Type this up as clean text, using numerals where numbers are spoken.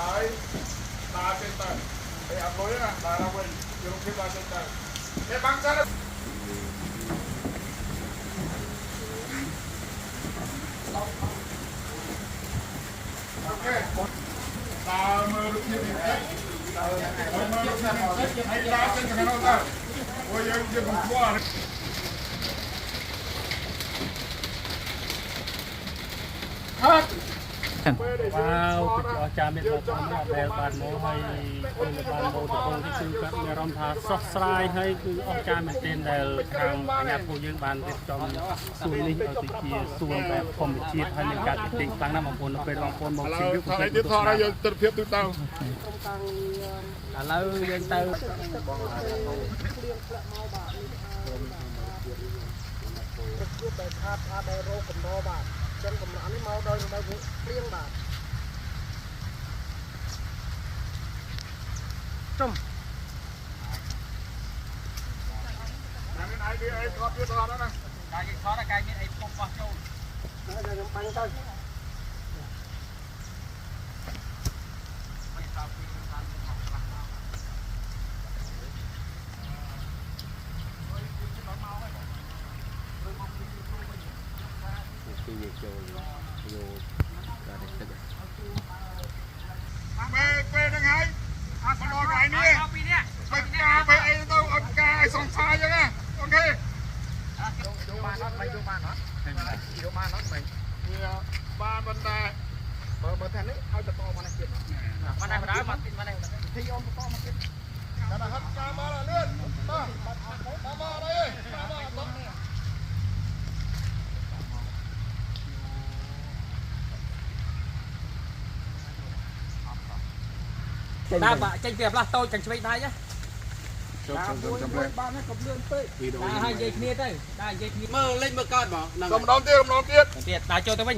ហើយតាទេទៅហើយអត់លុយណាតាដល់វិញយកពីតាទេទៅគេបាំងសិនអូខេតាមើលរូបភាពនេះទៅមើលរូបភាពនេះទៅហើយតាចេញទៅខាងនោះទៅអូយយើងកំពុងហាត់wow ពីអស្ចារ្យមានបងប្អូនដែលបានមកហើយបានមកទៅគឺគាត់មានអារម្មណ៍ថាស្រស់ស្រាយហើយគឺអស្ចារ្យមែនទែនដែលខាងអាជ្ញាពួកយើងបានរៀបចំសួននេះឲ្យទៅជាសួនបែបធម្មជាតិហើយមានការទិញខ្លាំងណាស់បងប្អូនពេលបងប្អូនមកជិះយុគទៅទៀតថតឲ្យយើងទិដ្ឋភាពទូទៅឥឡូវយើងទៅជួបតែខាតថាដែលរោគកំណោបាទចឹងកំណត់នេះមកដោយរដូវព្រៀងបាទចំតែមានអីវាអីថតទៀតថតណាកាយគេថតកាយមានអីពុកបោះចូលហើយខ្ញុំបាញ់ទៅពីយកចូលយកការនេះទឹកពេលហ្នឹងហើយអាសដល់កន្លែងនេះពីនេះពេលការពេលអីទៅអត់ការឲ្យសង្សារអញ្ចឹងណាអូខេយកបានអត់មិនយកបានអត់យកបានអត់មិនវាបានប៉ុន្តែបើថានេះឲ្យបន្តមកនេះទៀតបានដែរបានមកទីអូនបន្តមកទៀតតែហត់ការមកលឿនបាទមកអីមកដើរបាក់ចេញពីផ្លាស់តូចទាំងឆ្វេងដៃណាចូលចាំលេងបានហើយកុំលឿនពេកដើរឲ្យនិយាយគ្នាទៅដើរនិយាយគ្នាមើលលេងមើលកើតបងកម្ដងទៀតដើរចូលទៅវិញ